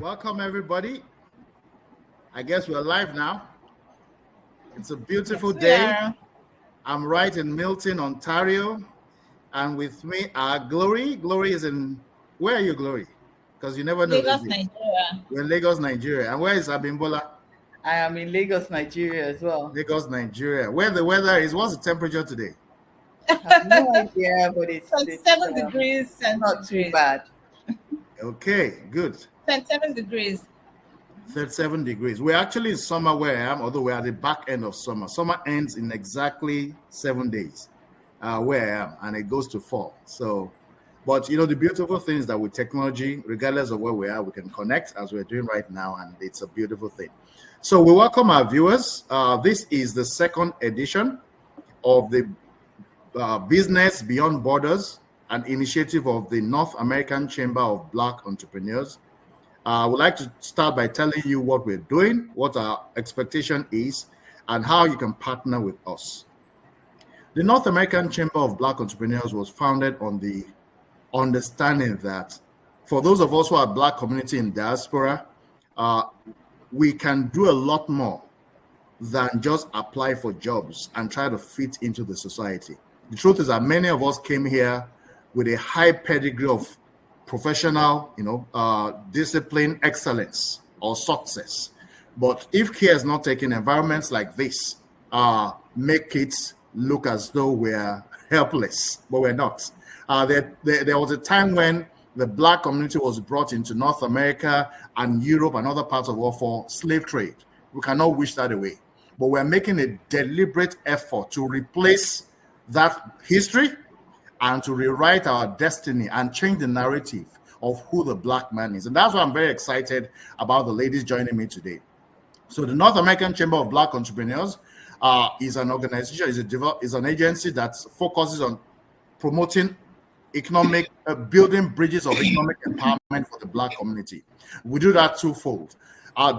Welcome, everybody. I guess we're live now. It's a beautiful day. I'm right in Milton, Ontario. And with me are Glory. Glory is in, where are you, Glory? Because you never know. Lagos, Nigeria. We're in Lagos, Nigeria. And where is Abimbola? I am in Lagos, Nigeria as well. Lagos, Nigeria. Where the weather is, what's the temperature today? I have no idea, but it's 27 degrees centigrade. Not too bad. Okay, good. 27 degrees. 37 degrees. We're actually in summer where I am, although we're at the back end of summer. Summer ends in exactly 7 days where I am, and it goes to fall. So, but you know, the beautiful thing is that with technology, regardless of where we are, we can connect as we're doing right now, and it's a beautiful thing. So we welcome our viewers. This is the second edition of the Business Beyond Borders, an initiative of the North American Chamber of Black Entrepreneurs. I would like to start by telling you what we're doing, what our expectation is, and how you can partner with us. The North American Chamber of Black Entrepreneurs was founded on the understanding that for those of us who are Black community in diaspora, we can do a lot more than just apply for jobs and try to fit into the society. The truth is that many of us came here with a high pedigree of professional, discipline, excellence, or success. But if care is not taken, environments like this make it look as though we're helpless, but we're not. There was a time when the Black community was brought into North America and Europe and other parts of the world for slave trade. We cannot wish that away. But we're making a deliberate effort to replace that history and to rewrite our destiny and change the narrative of who the Black man is. And that's why I'm very excited about the ladies joining me today. So the North American Chamber of Black Entrepreneurs is an organization, is an agency that focuses on promoting economic, building bridges of economic empowerment for the Black community. We do that twofold.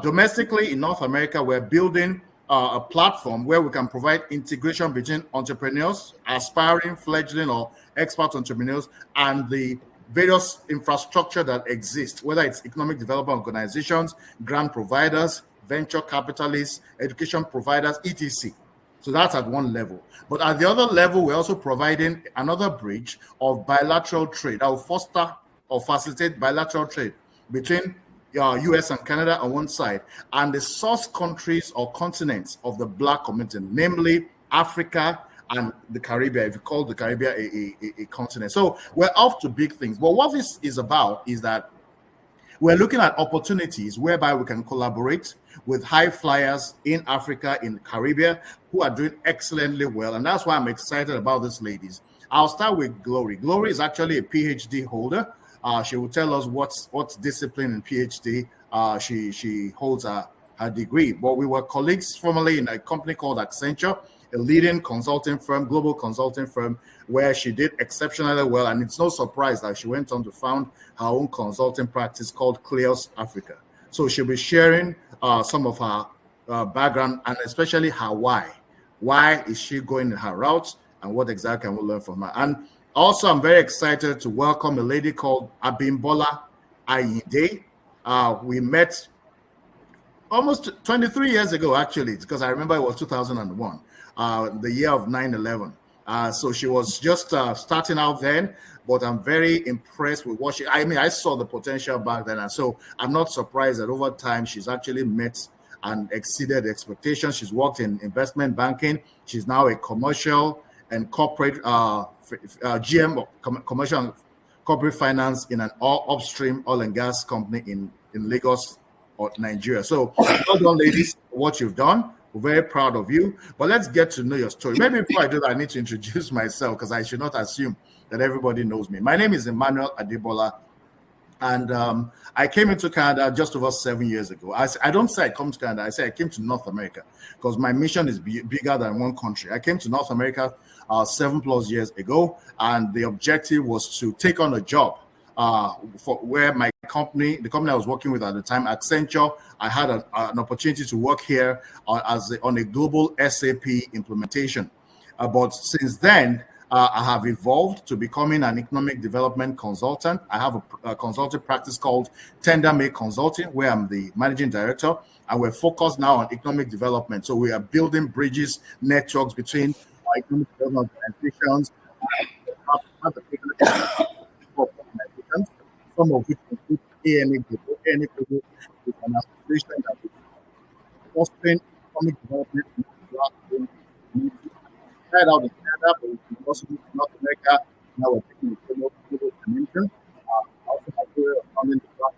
Domestically in North America, we're building a platform where we can provide integration between entrepreneurs, aspiring, fledgling, or expert entrepreneurs, and the various infrastructure that exists, whether it's economic development organizations, grant providers, venture capitalists, education providers, etc. So that's at one level. But at the other level, we're also providing another bridge of bilateral trade that will foster or facilitate bilateral trade between US and Canada on one side, and the source countries or continents of the Black community, namely Africa and the Caribbean, if you call the Caribbean a continent. So we're off to big things. But what this is about is that we're looking at opportunities whereby we can collaborate with high flyers in Africa, in the Caribbean, who are doing excellently well. And that's why I'm excited about these ladies. I'll start with Glory. Glory is actually a PhD holder. She will tell us what discipline in PhD she holds her degree. But we were colleagues formerly in a company called Accenture, a leading consulting firm, global consulting firm, where she did exceptionally well. And it's no surprise that she went on to found her own consulting practice called Cleos Africa. So she'll be sharing some of her background and especially her why. Why is she going her route and what exactly can we learn from her? And also, I'm very excited to welcome a lady called Abimbola Ayinde. We met almost 23 years ago, actually, because I remember it was 2001, the year of 9/11. So she was just starting out then, but I'm very impressed with what I saw the potential back then. And so I'm not surprised that over time, she's actually met and exceeded expectations. She's worked in investment banking. She's now a commercial and corporate GM, commercial and corporate finance in an upstream oil and gas company in Lagos or Nigeria. So well done, ladies, for what you've done. We're very proud of you. But let's get to know your story. Maybe before I do that, I need to introduce myself because I should not assume that everybody knows me. My name is Emmanuel Adebola, and I came into Canada just over 7 years ago. I don't say I come to Canada. I say I came to North America because my mission is bigger than one country. I came to North America 7+ years ago, and the objective was to take on a job for where my company, the company I was working with at the time, Accenture, I had an opportunity to work here on a global SAP implementation. But since then, I have evolved to becoming an economic development consultant. I have a consulting practice called Tender Make Consulting, where I'm the managing director, and we're focused now on economic development. So we are building bridges, networks between our economic development organizations, organizations, some of which include ANACBE. ANACBE is an association that is fostering economic development in the Black community. Started out in Canada, but we also moved to North America. Now we're taking a global dimension. I also have the founding the Black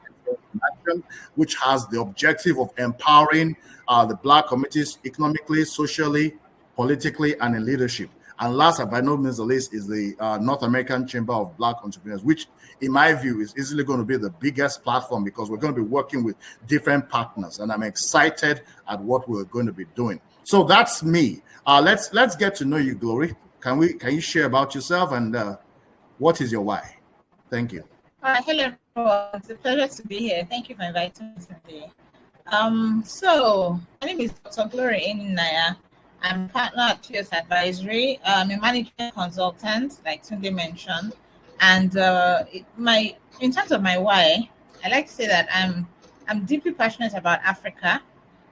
in Action, which has the objective of empowering the Black communities economically, socially, politically, and in leadership. And last but by no means the least is the North American Chamber of Black Entrepreneurs, which in my view is easily going to be the biggest platform because we're going to be working with different partners. And I'm excited at what we're going to be doing. So that's me. Let's get to know you, Glory. Can you share about yourself and what is your why? Thank you. Hello, everyone. It's a pleasure to be here. Thank you for inviting me today. So my name is Dr. Glory Naya. I'm a partner at Cleos Advisory. I'm a management consultant, like Tunde mentioned. And in terms of my why, I like to say that I'm deeply passionate about Africa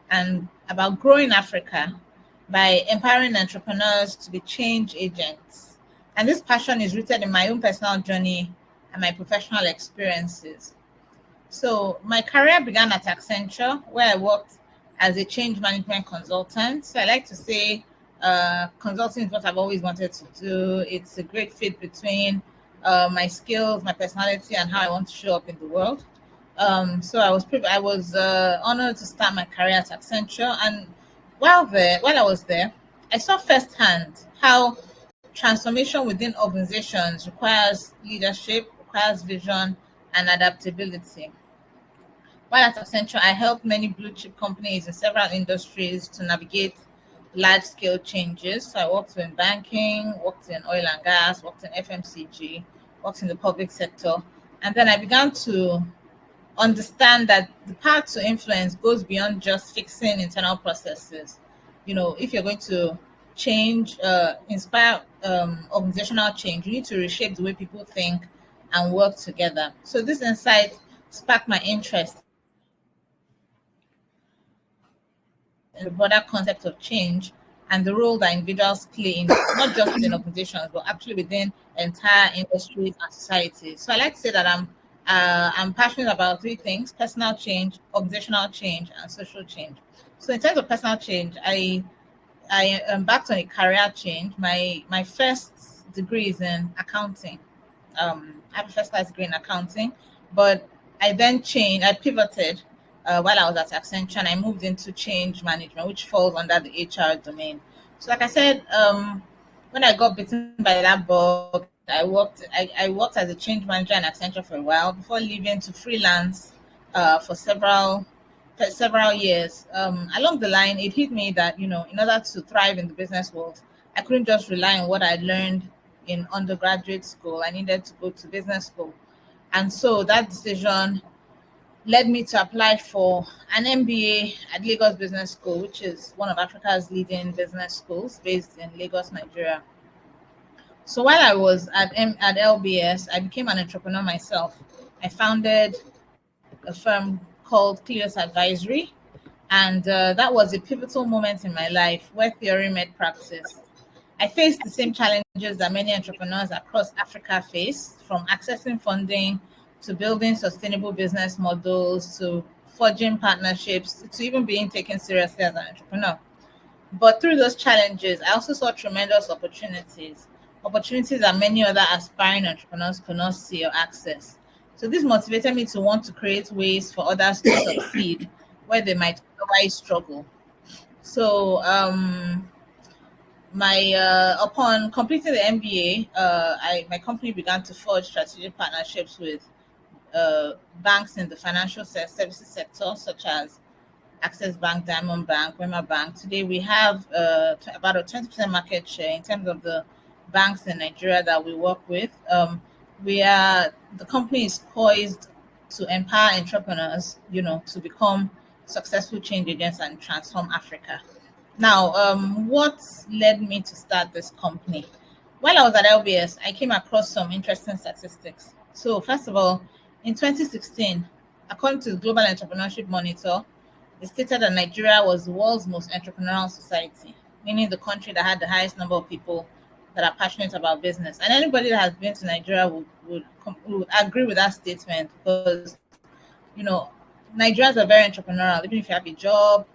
and about growing Africa by empowering entrepreneurs to be change agents. And this passion is rooted in my own personal journey and my professional experiences. So my career began at Accenture, where I worked as a change management consultant. So I like to say consulting is what I've always wanted to do. It's a great fit between my skills, my personality, and how I want to show up in the world. So I was honored to start my career at Accenture, and while I was there, I saw firsthand how transformation within organizations requires leadership, requires vision, and adaptability. While at Accenture, I helped many blue chip companies in several industries to navigate large-scale changes. So I worked in banking, worked in oil and gas, worked in FMCG, worked in the public sector, and then I began to understand that the path to influence goes beyond just fixing internal processes. You know, if you're going to change, inspire organizational change, you need to reshape the way people think and work together. So this insight sparked my interest in the broader concept of change and the role that individuals play in it, not just in organizations, but actually within entire industries and societies. So I like to say that I'm passionate about three things: personal change, organizational change, and social change. So in terms of personal change, I embarked on a career change. My first degree is in accounting. I have a first class degree in accounting, but I pivoted while I was at Accenture, and I moved into change management, which falls under the HR domain. So like I said, when I got bitten by that bug, I worked as a change manager in Accenture for a while before leaving to freelance for several years. Along the line, it hit me that, in order to thrive in the business world, I couldn't just rely on what I learned in undergraduate school. I needed to go to business school. And so that decision led me to apply for an MBA at Lagos Business School, which is one of Africa's leading business schools based in Lagos, Nigeria. So while I was at LBS, I became an entrepreneur myself. I founded a firm called Cleos Advisory, and that was a pivotal moment in my life where theory met practice. I faced the same challenges that many entrepreneurs across Africa face, from accessing funding to building sustainable business models to forging partnerships to even being taken seriously as an entrepreneur. But through those challenges, I also saw tremendous opportunities that many other aspiring entrepreneurs could not see or access. So this motivated me to want to create ways for others to succeed where they might otherwise struggle. So upon completing the MBA, my company began to forge strategic partnerships with banks in the financial services sector, such as Access Bank, Diamond Bank, Wema Bank. Today we have about a 20% market share in terms of the banks in Nigeria that we work with. The company is poised to empower entrepreneurs, to become successful change agents and transform Africa. Now, what led me to start this company? while I was at LBS, I came across some interesting statistics. So first of all, in 2016, according to the Global Entrepreneurship Monitor, it stated that Nigeria was the world's most entrepreneurial society, meaning the country that had the highest number of people that are passionate about business. And anybody that has been to Nigeria would agree with that statement, because Nigerians are very entrepreneurial. Even if you have a job,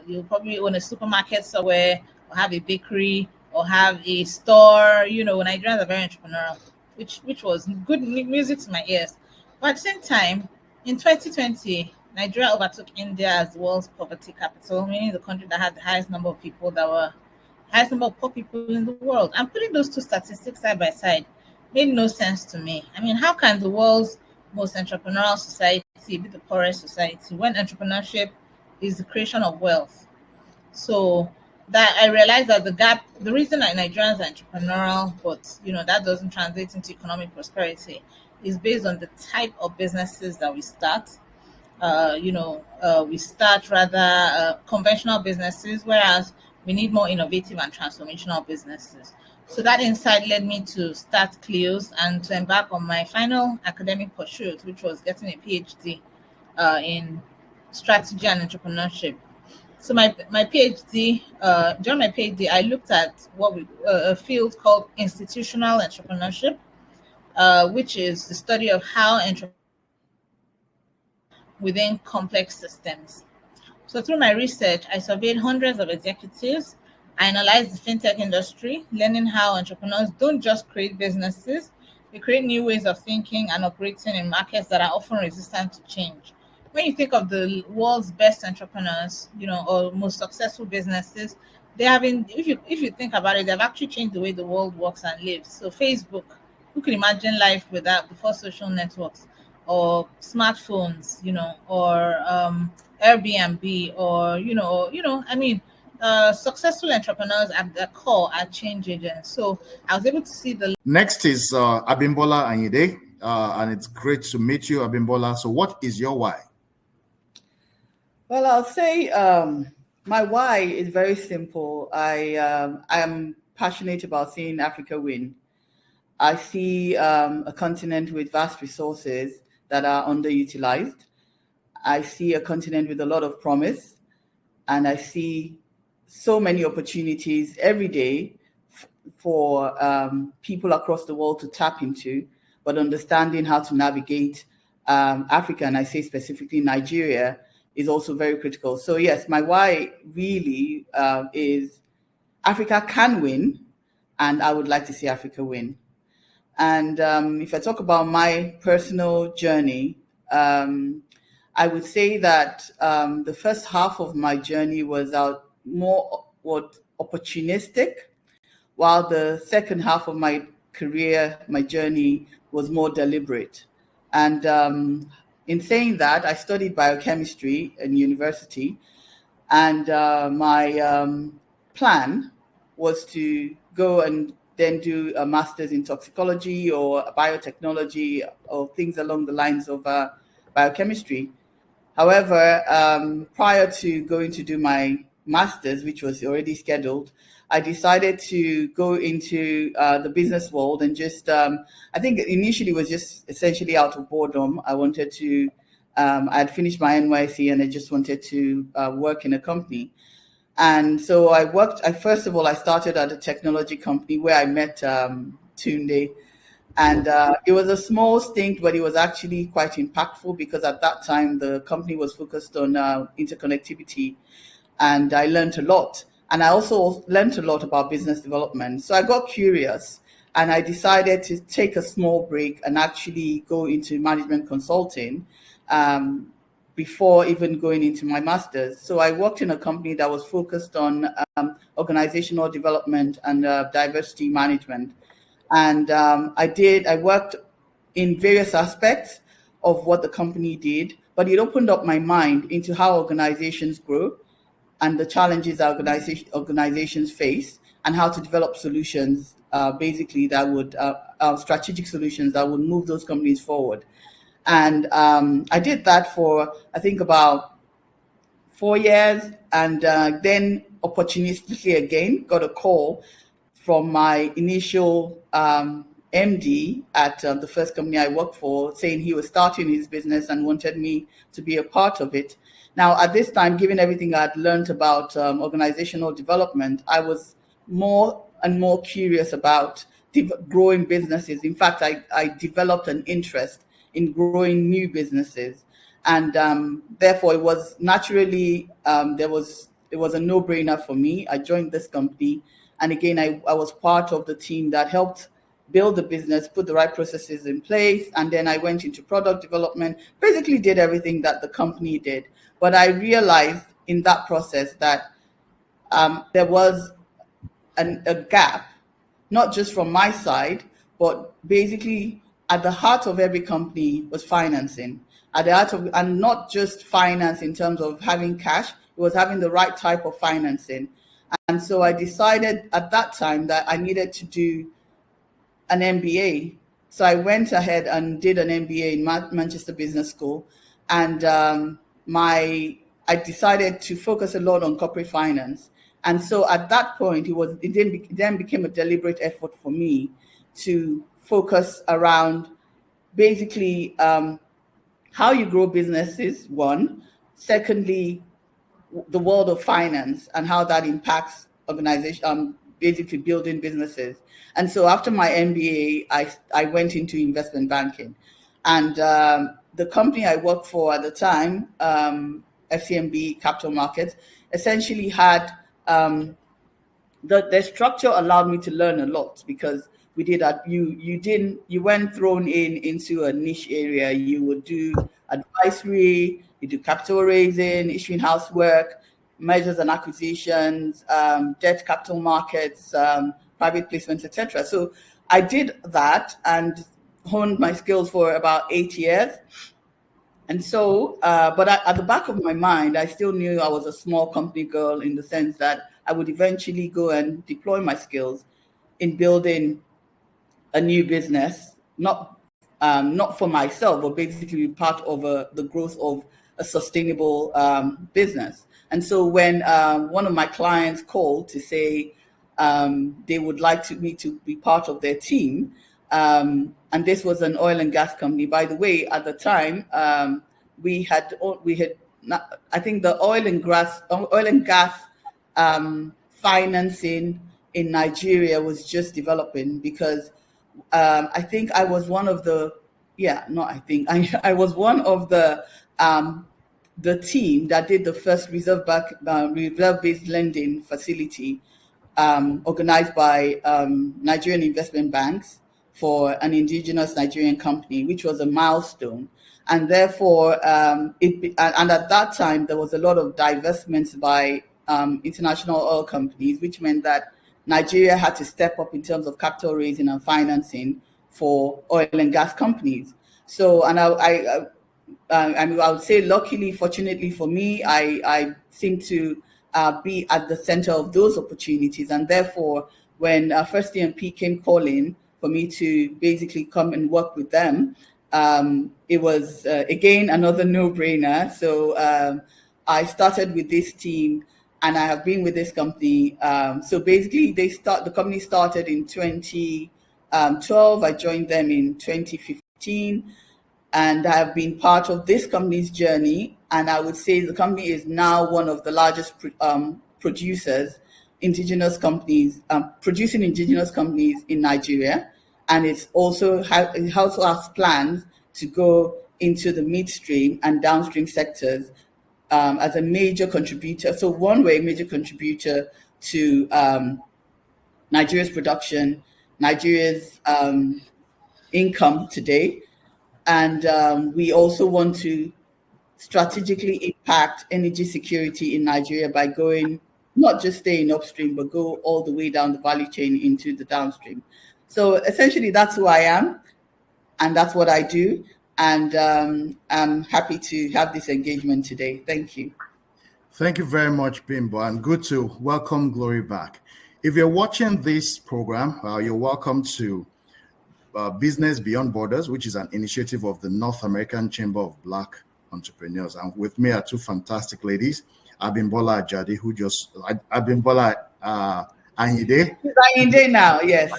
you probably own a supermarket somewhere, or have a bakery, or have a store. Nigerians are very entrepreneurial, which was good music to my ears. But at the same time, in 2020, Nigeria overtook India as the world's poverty capital, meaning the country that had the highest number of people highest number of poor people in the world. And putting those two statistics side by side made no sense to me. I mean, how can the world's most entrepreneurial society be the poorest society when entrepreneurship is the creation of wealth? So that I realized that the reason that Nigerians are entrepreneurial, but that doesn't translate into economic prosperity, is based on the type of businesses that we start. We start rather conventional businesses, whereas we need more innovative and transformational businesses. So that insight led me to start Clio's and to embark on my final academic pursuit, which was getting a PhD in strategy and entrepreneurship. So my PhD, during my PhD, I looked at a field called institutional entrepreneurship, which is the study of how entrepreneurs within complex systems. So through my research, I surveyed hundreds of executives. I analyzed the fintech industry, learning how entrepreneurs don't just create businesses, they create new ways of thinking and operating in markets that are often resistant to change. When you think of the world's best entrepreneurs, or most successful businesses, they have been, if you think about it, they've actually changed the way the world works and lives. So Facebook, who could imagine life without before social networks, or smartphones, or Airbnb, or successful entrepreneurs at their core are change agents. So I was able to see the next is Abimbola Anyide, and it's great to meet you, Abimbola. So what is your why? Well, I'll say my why is very simple. I am passionate about seeing Africa win. I see a continent with vast resources that are underutilized. I see a continent with a lot of promise, and I see so many opportunities every day for people across the world to tap into, but understanding how to navigate Africa, and I say specifically Nigeria, is also very critical. So yes, my why really is Africa can win, and I would like to see Africa win. And if I talk about my personal journey, I would say that the first half of my journey was more opportunistic, while the second half of my career, my journey, was more deliberate. And in saying that, I studied biochemistry in university, and my plan was to go and then do a master's in toxicology or biotechnology or things along the lines of biochemistry. However, prior to going to do my master's, which was already scheduled, I decided to go into the business world and just, I think initially was just essentially out of boredom. I wanted to, I had finished my NYC and I just wanted to work in a company. And so I first of all, I started at a technology company where I met Tunde. And it was a small stint, but it was actually quite impactful because at that time, the company was focused on interconnectivity. And I learned a lot. And I also learned a lot about business development. So I got curious and I decided to take a small break and actually go into management consulting before even going into my master's. So I worked in a company that was focused on organizational development and diversity management. And I worked in various aspects of what the company did, but it opened up my mind into how organizations grow and the challenges that organizations face and how to develop solutions, basically that would, strategic solutions that would move those companies forward. And I did that for, I think, about 4 years. And then opportunistically again, got a call from my initial MD at the first company I worked for, saying he was starting his business and wanted me to be a part of it. Now, at this time, given everything I'd learned about organizational development, I was more and more curious about growing businesses. In fact, I developed an interest in growing new businesses. And therefore, it was naturally, it was a no-brainer for me. I joined this company. And again, I was part of the team that helped build the business, put the right processes in place. And then I went into product development, basically did everything that the company did. But I realized in that process that there was a gap, not just from my side, but basically at the heart of every company was financing. At the heart of, and not just finance in terms of having cash, it was having the right type of financing. And so I decided at that time that I needed to do an MBA. So I went ahead and did an MBA in Manchester Business School. And I decided to focus a lot on corporate finance. And so at that point, it then became a deliberate effort for me to focus around basically how you grow businesses, one. Secondly, the world of finance and how that impacts organization, basically building businesses. And so after my MBA, I went into investment banking. And the company I worked for at the time, FCMB Capital Markets, essentially had the structure allowed me to learn a lot, because we did that. You weren't thrown into a niche area. You would do advisory, you do capital raising, issuing housework, mergers and acquisitions, debt capital markets, private placements, etc. So I did that and honed my skills for about 8 years. And so, but at the back of my mind, I still knew I was a small company girl, in the sense that I would eventually go and deploy my skills in building a new business, not for myself, but basically part of the growth of a sustainable business. And so when one of my clients called to say they would like me to be part of their team, and this was an oil and gas company. By the way, at the time, we had I think the oil and gas financing in Nigeria was just developing, because I think I was one of the I was one of the team that did the first reserve-based lending facility organized by Nigerian investment banks for an indigenous Nigerian company, which was a milestone. And therefore, and at that time, there was a lot of divestments by international oil companies, which meant that Nigeria had to step up in terms of capital raising and financing for oil and gas companies. So, and I would say, luckily, fortunately for me, I seem to be at the center of those opportunities. And therefore, when First EMP came calling for me to basically come and work with them, it was, again, another no-brainer. So I started with this team, and I have been with this company. So basically, the company started in 2012. I joined them in 2015. And I have been part of this company's journey. And I would say the company is now one of the largest producers, indigenous companies, producing indigenous companies in Nigeria. And it also has plans to go into the midstream and downstream sectors as a major contributor. So major contributor to Nigeria's production, Nigeria's income today. And we also want to strategically impact energy security in Nigeria by going, not just staying upstream, but go all the way down the value chain into the downstream. So essentially, that's who I am, and that's what I do. And I'm happy to have this engagement today. Thank you. Thank you very much, Bimbo, and good to welcome Glory back. If you're watching this program, you're welcome to Business Beyond Borders, which is an initiative of the North American Chamber of Black Entrepreneurs. And with me are two fantastic ladies, Abimbola Ajadi, Abimbola Ayinde. She's Ayinde now, yes.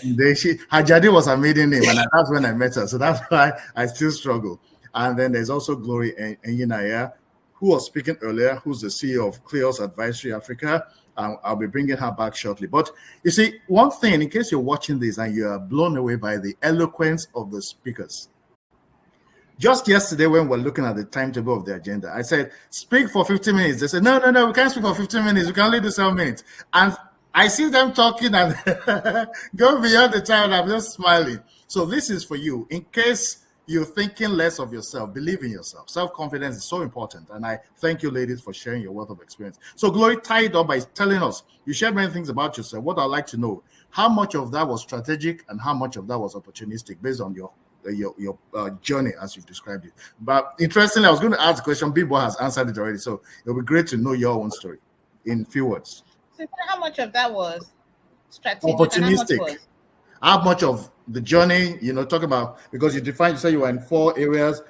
Hajadi was her maiden name, and that's when I met her. So that's why I still struggle. And then there's also Glory Enyinaya, who was speaking earlier, who's the CEO of Cleos Advisory Africa. I'll be bringing her back shortly. But you see, one thing, in case you're watching this and you are blown away by the eloquence of the speakers. Just yesterday, when we're looking at the timetable of the agenda, I said, speak for 50 minutes. They said, no, we can't speak for 15 minutes. We can only do 7 minutes. And I see them talking and go beyond the time, and I'm just smiling. So this is for you. In case you're thinking less of yourself, believe in yourself. Self-confidence is so important. And I thank you, ladies, for sharing your wealth of experience. So Glory, tie it up by telling us, you shared many things about yourself. What I'd like to know, how much of that was strategic and how much of that was opportunistic based on your journey as you've described it. But interestingly, I was going to ask the question, Bibo has answered it already. So it'll be great to know your own story in few words. So how much of that was strategic? Opportunistic. How much of the journey, talk about, because you say you were in 4 areas,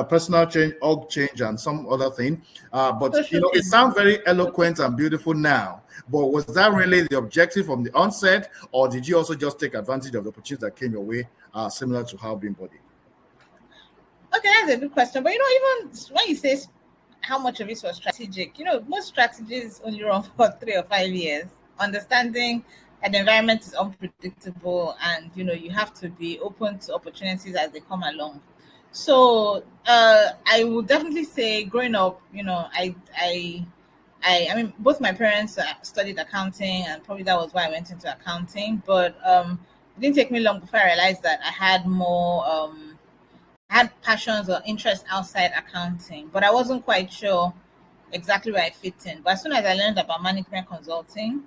personal change, org change, and some other thing. But, it sounds very eloquent and beautiful now. But was that really the objective from the onset? Or did you also just take advantage of the opportunities that came your way, similar to how being body? Okay, that's a good question. But, even when you say how much of it was strategic, most strategies only run for 3 or 5 years. Understanding and the environment is unpredictable, and you have to be open to opportunities as they come along. So I would definitely say, growing up, I mean, both my parents studied accounting, and probably that was why I went into accounting. But it didn't take me long before I realized that I had more had passions or interests outside accounting, but I wasn't quite sure exactly where I fit in. But as soon as I learned about management consulting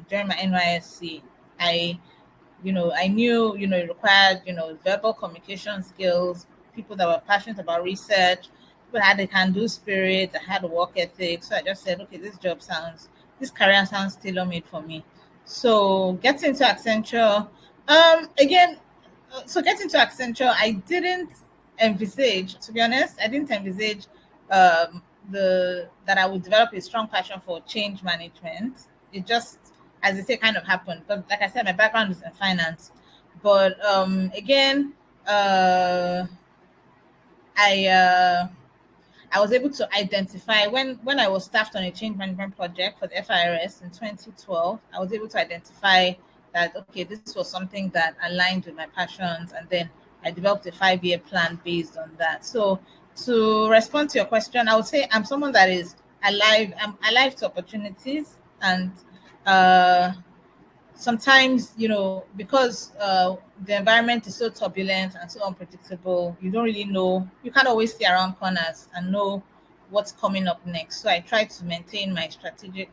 during my NYSC, I knew, it required, verbal communication skills, people that were passionate about research, people had a can-do spirit, that had a work ethic. So I just said, okay, this career sounds tailor-made for me. So getting to Accenture, I didn't envisage, to be honest, that I would develop a strong passion for change management. It just, as they say, kind of happened. But like I said, my background is in finance. But I was able to identify when I was staffed on a change management project for the FIRS in 2012. I was able to identify that, okay, this was something that aligned with my passions, and then I developed a 5-year plan based on that. So to respond to your question, I would say I'm someone that is alive. I'm alive to opportunities, and sometimes, because the environment is so turbulent and so unpredictable, you don't really know. You can't always see around corners and know what's coming up next. So I try to maintain my strategic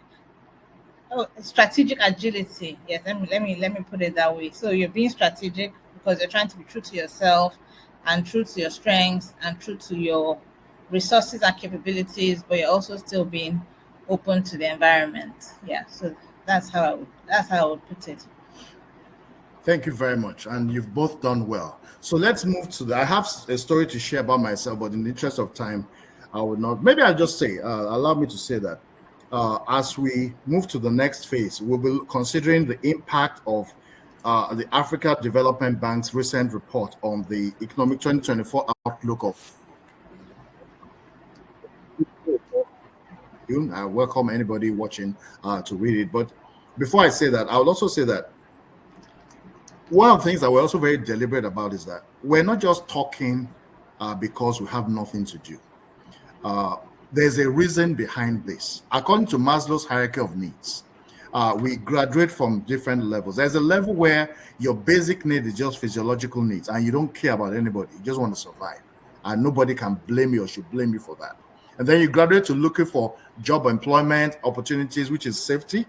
agility. Yes, let me put it that way. So you're being strategic because you're trying to be true to yourself and true to your strengths and true to your resources and capabilities, but you're also still being open to the environment. Yeah, so that's how I would put it. Thank you very much, and you've both done well. So let's move to I have a story to share about myself, but in the interest of time, I would not. Maybe I'll just say, allow me to say that as we move to the next phase, we'll be considering the impact of the Africa Development Bank's recent report on the economic 2024 outlook of. I welcome anybody watching to read it. But before I say that, I would also say that one of the things that we're also very deliberate about is that we're not just talking because we have nothing to do. There's a reason behind this. According to Maslow's hierarchy of needs, we graduate from different levels. There's a level where your basic need is just physiological needs, and you don't care about anybody. You just want to survive, and nobody can blame you or should blame you for that. And then you graduate to looking for job employment opportunities, which is safety,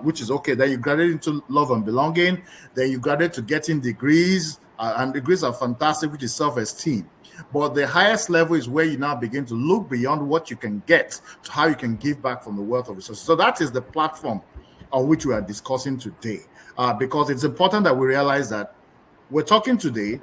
which is okay. Then you graduate into love and belonging. Then you graduate to getting degrees, and degrees are fantastic, which is self-esteem. But the highest level is where you now begin to look beyond what you can get to how you can give back from the wealth of resources. So that is the platform on which we are discussing today, because it's important that we realize that we're talking today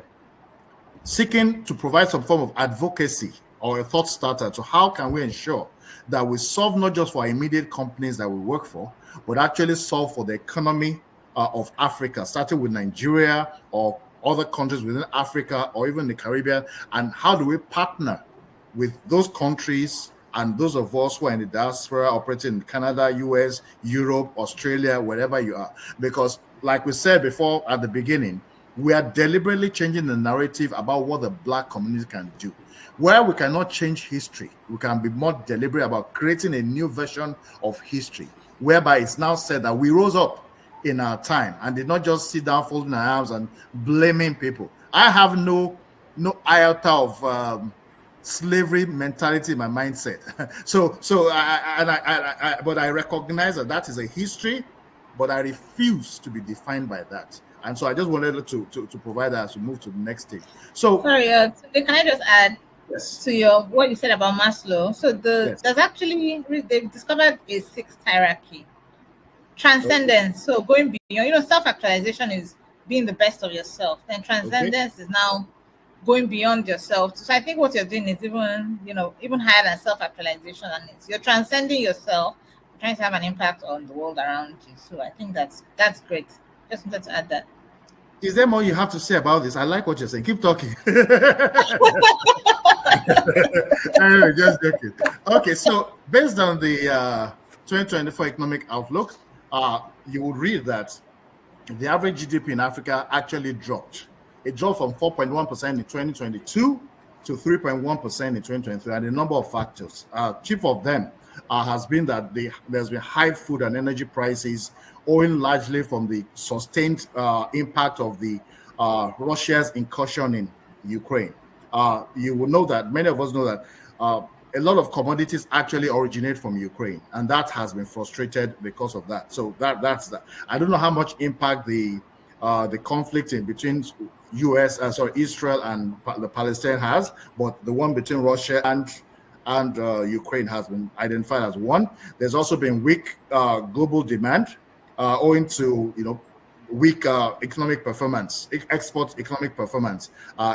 seeking to provide some form of advocacy or a thought starter to how can we ensure that will solve not just for our immediate companies that we work for, but actually solve for the economy of Africa, starting with Nigeria or other countries within Africa or even the Caribbean. And how do we partner with those countries and those of us who are in the diaspora operating in Canada, US, Europe, Australia, wherever you are? Because like we said before at the beginning, we are deliberately changing the narrative about what the Black community can do. Where we cannot change history, we can be more deliberate about creating a new version of history, whereby it's now said that we rose up in our time and did not just sit down folding our arms and blaming people. I have no iota of slavery mentality in my mindset. But I recognize that is a history, but I refuse to be defined by that. And so I just wanted to provide that as we move to the next stage. So sorry, can I just add to what you said about Maslow? So there's actually, they've discovered a sixth hierarchy. Transcendence, so going beyond, self-actualization is being the best of yourself. Then transcendence is now going beyond yourself. So I think what you're doing is even higher than self-actualization, and you're transcending yourself, trying to have an impact on the world around you. So I think that's great. Just wanted to add that. Is there more you have to say about this? I like what you're saying. Keep talking. Anyway, just joking. Okay, so based on the 2024 economic outlook, you would read that the average GDP in Africa actually dropped. It dropped from 4.1% in 2022 to 3.1% in 2023, and a number of factors. Chief of them has been that there's been high food and energy prices, owing largely from the sustained impact of the Russia's incursion in Ukraine. You will know that, many of us know that a lot of commodities actually originate from Ukraine, and that has been frustrated because of that. So that's that. I don't know how much impact the conflict in between Israel and the Palestine has, but the one between Russia and Ukraine has been identified as one. There's also been weak global demand owing to weak economic performance, export economic performance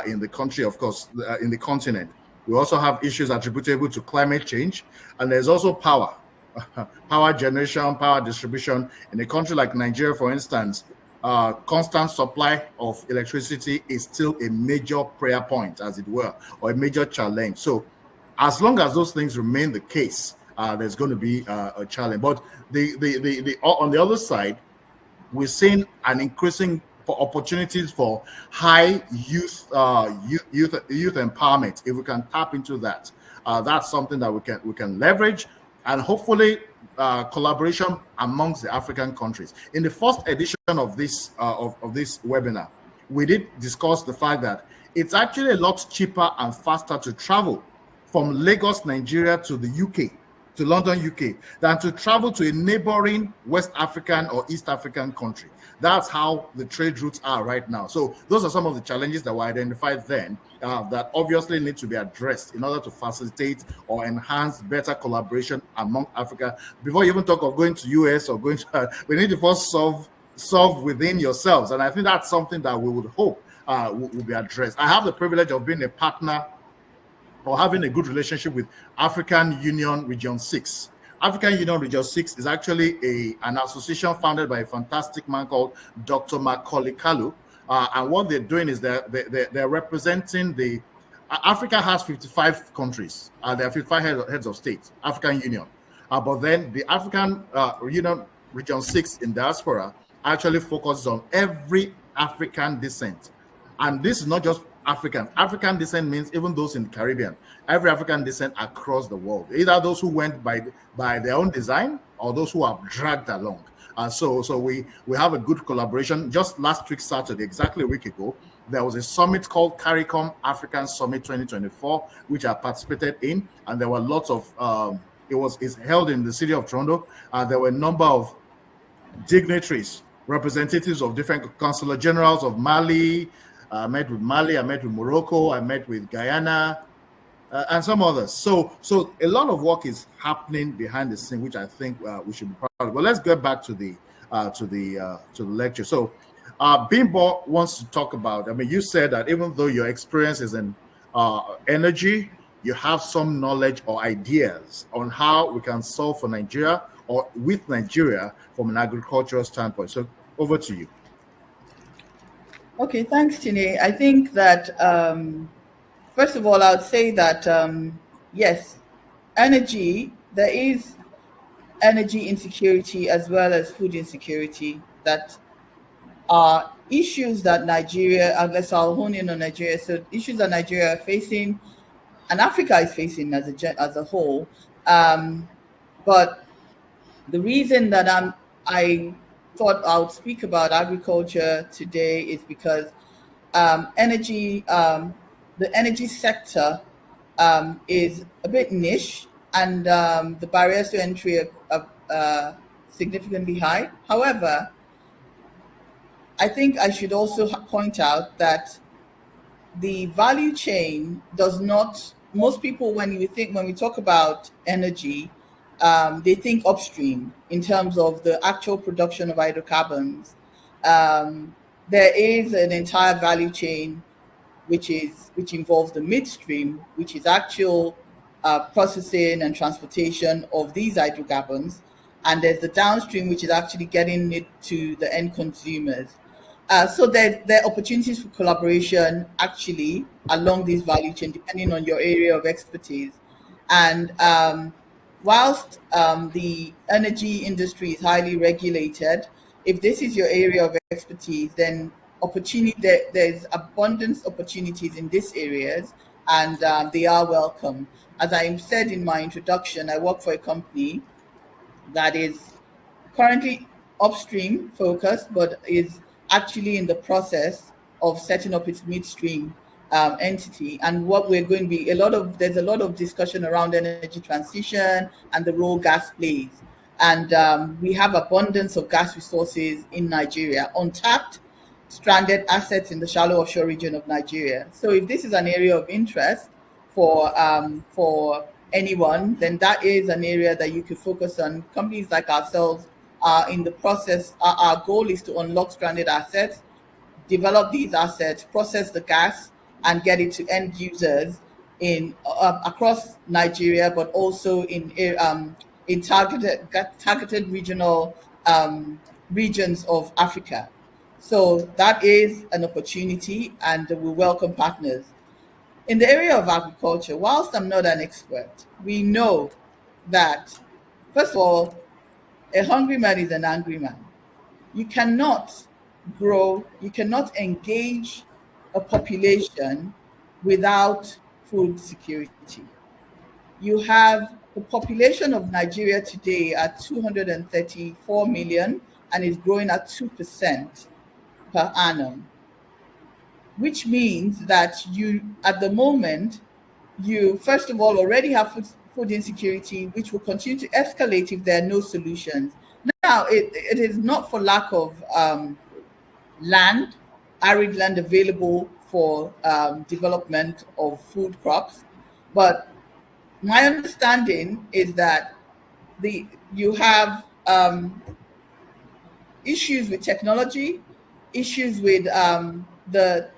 in the country, of course, in the continent. We also have issues attributable to climate change, and there's also power generation, power distribution. In a country like Nigeria, for instance, constant supply of electricity is still a major prayer point, as it were, or a major challenge. So as long as those things remain the case, there's going to be a challenge. But on the other side, we're seeing an increasing opportunities for high youth empowerment. If we can tap into that, that's something that we can leverage, and hopefully collaboration amongst the African countries. In the first edition of this webinar, we did discuss the fact that it's actually a lot cheaper and faster to travel from Lagos, Nigeria to the UK, to London, UK, than to travel to a neighboring West African or East African country. That's how the trade routes are right now. So those are some of the challenges that were identified then that obviously need to be addressed in order to facilitate or enhance better collaboration among Africa. Before you even talk of going to US or going to, we need to first solve within yourselves. And I think that's something that we would hope will be addressed. I have the privilege of being a partner or having a good relationship with African Union Region 6. African Union Region 6 is actually an association founded by a fantastic man called Dr. Macaulay Kalu. And what they're doing is they're representing Africa has 55 countries. There are 55 heads of state, African Union. But then the African Union Region 6 in diaspora actually focuses on every African descent. And this is not just African. African descent means even those in the Caribbean. Every African descent across the world, either those who went by their own design or those who are dragged along. So we have a good collaboration. Just last week, Saturday, exactly a week ago, there was a summit called CARICOM African Summit 2024, which I participated in, and there were lots of. It's held in the city of Toronto. There were a number of dignitaries, representatives of different consular generals of Mali. I met with Mali, I met with Morocco, I met with Guyana, and some others. So a lot of work is happening behind the scene, which I think we should be proud of. But let's get back to the lecture. So Bimbo wants to talk about. I mean, you said that even though your experience is in energy, you have some knowledge or ideas on how we can solve for Nigeria or with Nigeria from an agricultural standpoint. So over to you. Okay, thanks, Tine. I think that, first of all, I would say that, yes, energy, there is energy insecurity as well as food insecurity that are issues that Nigeria, unless I'll hone in on Nigeria, so issues that Nigeria are facing and Africa is facing as a whole. But the reason that I thought I would speak about agriculture today is because energy, the energy sector is a bit niche, and the barriers to entry are significantly high. However, I think I should also point out that the value chain does not, most people, when we talk about energy, they think upstream in terms of the actual production of hydrocarbons. There is an entire value chain which involves the midstream, which is actual processing and transportation of these hydrocarbons, and there's the downstream, which is actually getting it to the end consumers. So there are opportunities for collaboration actually along this value chain, depending on your area of expertise. And whilst the energy industry is highly regulated, if this is your area of expertise, then there's abundance opportunities in these areas, and they are welcome. As I said in my introduction, I work for a company that is currently upstream focused, but is actually in the process of setting up its midstream entity. And what we're going to be, there's a lot of discussion around energy transition and the role gas plays. And we have abundance of gas resources in Nigeria, untapped, stranded assets in the shallow offshore region of Nigeria. So if this is an area of interest for anyone, then that is an area that you could focus on. Companies like ourselves are in the process. Our goal is to unlock stranded assets, develop these assets, process the gas, and get it to end users in across Nigeria, but also in targeted regional regions of Africa. So that is an opportunity, and we welcome partners. In the area of agriculture, whilst I'm not an expert, we know that, first of all, a hungry man is an angry man. You cannot grow, you cannot engage a population without food security. You have the population of Nigeria today at 234 million and is growing at 2% per annum, which means that at the moment, you first of all already have food insecurity, which will continue to escalate if there are no solutions. Now, it is not for lack of arid land available for development of food crops, but my understanding is that you have issues with technology, issues with the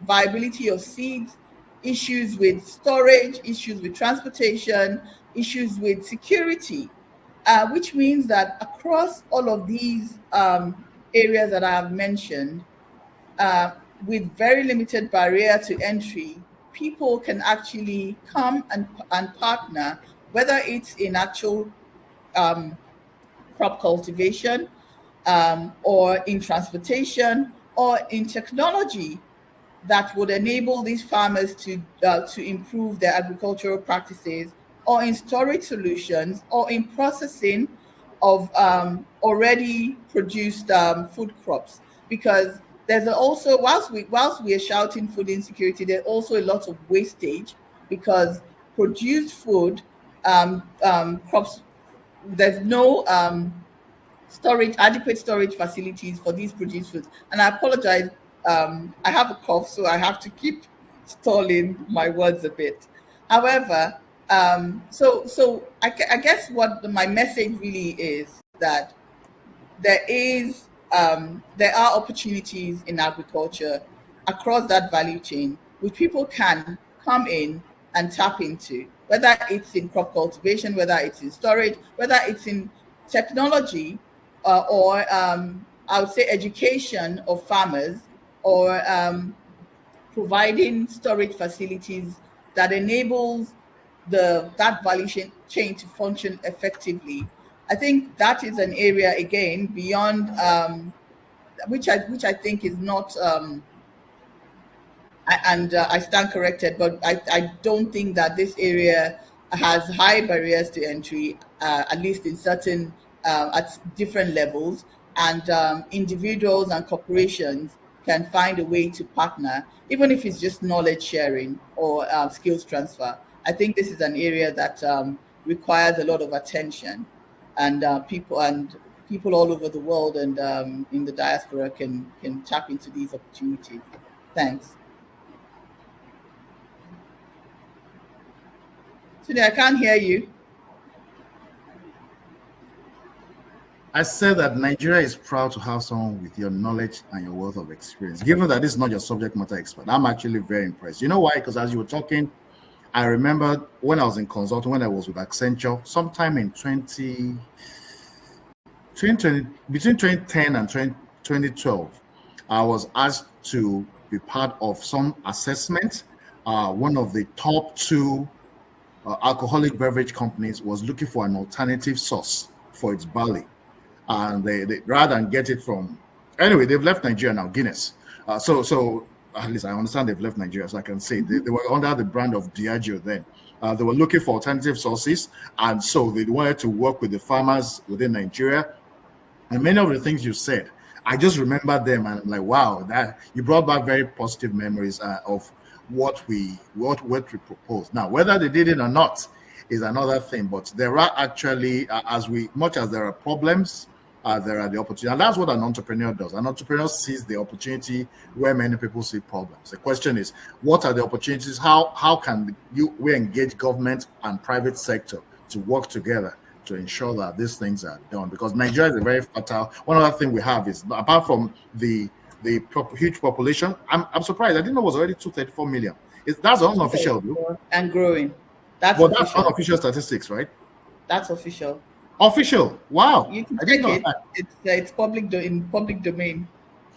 viability of seeds, issues with storage, issues with transportation, issues with security, which means that across all of these areas that I have mentioned, with very limited barrier to entry, people can actually come and partner, whether it's in actual crop cultivation, or in transportation, or in technology that would enable these farmers to improve their agricultural practices, or in storage solutions, or in processing of already produced food crops. Because there's also, whilst we are shouting food insecurity, there's also a lot of wastage, because produced food crops, there's no adequate storage facilities for these produced foods. And I apologize, I have a cough, so I have to keep stalling my words a bit. However, so I guess what my message really is that there are opportunities in agriculture across that value chain, which people can come in and tap into, whether it's in crop cultivation, whether it's in storage, whether it's in technology, or I would say education of farmers, or providing storage facilities that enables that value chain to function effectively. I think that is an area, again, beyond which I think is not I stand corrected, but I don't think that this area has high barriers to entry, at least in certain at different levels, and individuals and corporations can find a way to partner, even if it's just knowledge sharing or skills transfer. I think this is an area that requires a lot of attention, and people all over the world and in the diaspora can tap into these opportunities. Thanks. Today, I can't hear you. I said that Nigeria is proud to have someone with your knowledge and your wealth of experience. Given that this is not your subject matter expert, I'm actually very impressed. You know why? Because as you were talking, I remember when I was in consulting, when I was with Accenture, sometime in 2020, between 2010 and 2012, I was asked to be part of some assessment. One of the top 2 alcoholic beverage companies was looking for an alternative source for its barley, and they rather than get it from, anyway, they've left Nigeria now, Guinness. So at least I understand they've left Nigeria, so I can say they were under the brand of Diageo then. They were looking for alternative sources, and so they wanted to work with the farmers within Nigeria. And many of the things you said, I just remember them, and I'm like, wow, that you brought back very positive memories of what we proposed. Now, whether they did it or not is another thing, but there are actually, much as there are problems, there are the opportunity, and that's what an entrepreneur does. An entrepreneur sees the opportunity where many people see problems. The question is, what are the opportunities? How can we engage government and private sector to work together to ensure that these things are done? Because Nigeria is a very fertile. One other thing we have is, apart from the huge population, I'm surprised. I didn't know it was already 234 million. That's unofficial, and growing. That's unofficial statistics, right? That's official. Official. Wow. You can check it. It's public in public domain.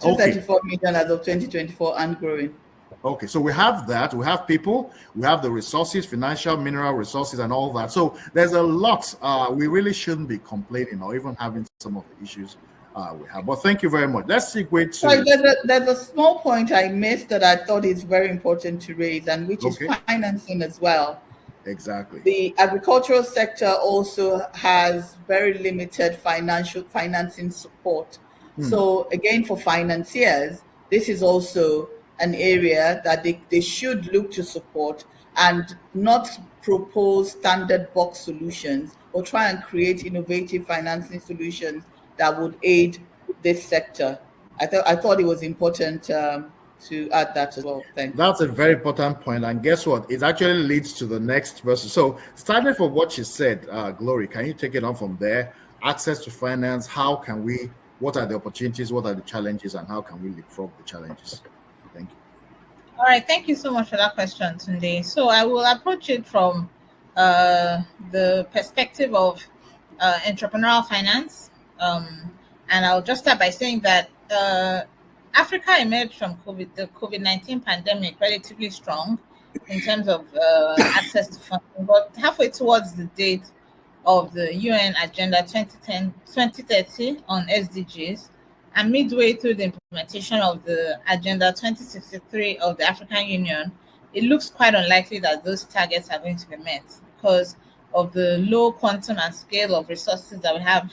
234 million as of 2024 and growing. Okay, so we have that. We have people. We have the resources, financial, mineral resources, and all that. So there's a lot. We really shouldn't be complaining or even having some of the issues we have. But thank you very much. Let's segue to. Sorry, there's a small point I missed that I thought is very important to raise, and which is financing as well. Exactly. The agricultural sector also has very limited financing support. So again, for financiers, this is also an area that they should look to support and not propose standard box solutions, or try and create innovative financing solutions that would aid this sector. I thought it was important to add that as well. Thanks. That's a very important point, and guess what? It actually leads to the next person. So, starting from what she said, Glory, can you take it on from there? Access to finance. How can we? What are the opportunities? What are the challenges? And how can we leapfrog the challenges? Thank you. All right, thank you so much for that question, Tunde. So I will approach it from the perspective of entrepreneurial finance, and I'll just start by saying that Africa emerged from the COVID-19 pandemic relatively strong in terms of access to funding, but halfway towards the date of the UN Agenda 2030 on SDGs, and midway through the implementation of the Agenda 2063 of the African Union, it looks quite unlikely that those targets are going to be met because of the low quantum and scale of resources that we have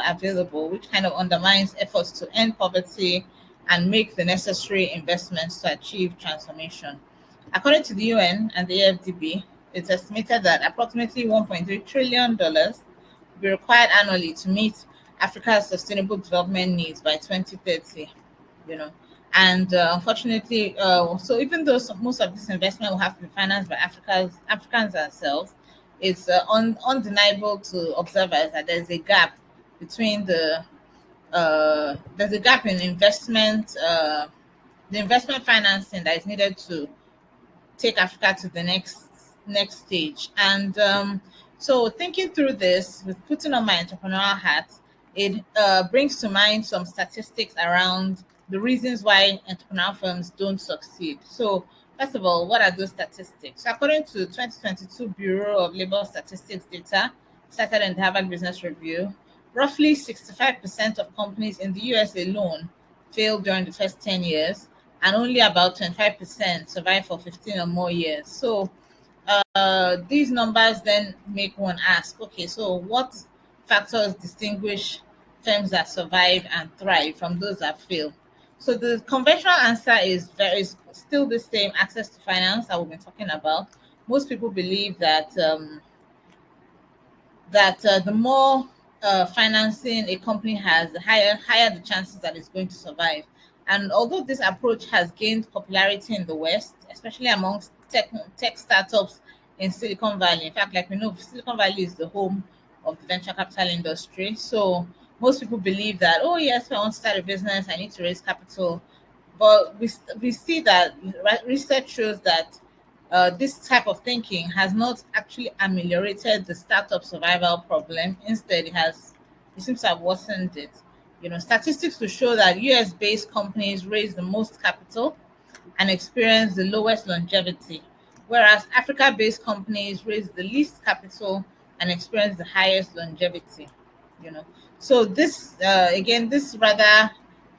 available, which kind of undermines efforts to end poverty and make the necessary investments to achieve transformation. According to the UN and the AFDB, it's estimated that approximately $1.3 trillion will be required annually to meet Africa's sustainable development needs by 2030. And unfortunately, so even though most of this investment will have to be financed by Africans themselves, it's undeniable to observers that there's a gap between there's a gap in investment, the investment financing that is needed to take Africa to the next next stage. And so thinking through this, with putting on my entrepreneurial hat, it brings to mind some statistics around the reasons why entrepreneurial firms don't succeed. So first of all, what are those statistics? So according to 2022 Bureau of Labor Statistics data, cited in the Harvard Business Review, roughly 65% of companies in the US alone failed during the first 10 years, and only about 25% survived for 15 or more years. So these numbers then make one ask, okay, so what factors distinguish firms that survive and thrive from those that fail? So the conventional answer is still the same: access to finance that we've been talking about. Most people believe that the more financing a company has, the higher the chances that it's going to survive. And although this approach has gained popularity in the West, especially amongst tech startups in Silicon Valley, in fact, like we know, Silicon Valley is the home of the venture capital industry. So most people believe that, oh yes, if I want to start a business, I need to raise capital. But we see that research shows that this type of thinking has not actually ameliorated the startup survival problem. Instead, it seems to have worsened it. You know, statistics will show that US-based companies raise the most capital and experience the lowest longevity, whereas Africa-based companies raise the least capital and experience the highest longevity. You know, so this again, this rather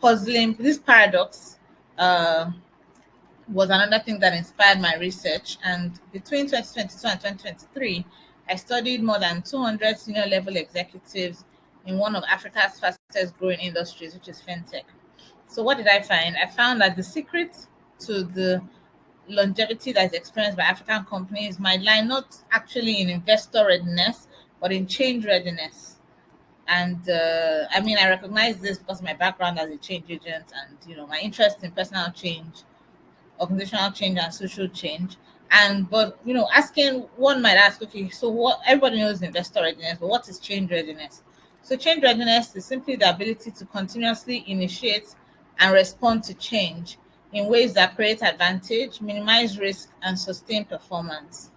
puzzling, this paradox was another thing that inspired my research. And between 2022 and 2023, I studied more than 200 senior level executives in one of Africa's fastest growing industries, which is fintech. So what did I find? I found that the secret to the longevity that is experienced by African companies might lie not actually in investor readiness, but in change readiness. And I mean, I recognize this because of my background as a change agent and, you know, my interest in personal change, organizational change, and social change. And but you know, asking, one might ask, okay, so what, everybody knows investor readiness, but what is change readiness? So change readiness is simply the ability to continuously initiate and respond to change in ways that create advantage, minimize risk, and sustain performance.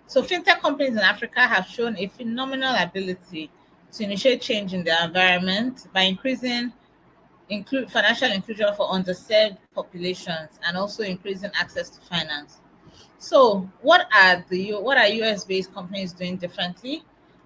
So fintech companies in Africa have shown a phenomenal ability to initiate change in their environment by increasing financial inclusion for underserved populations and also increasing access to finance. So what are US-based companies doing differently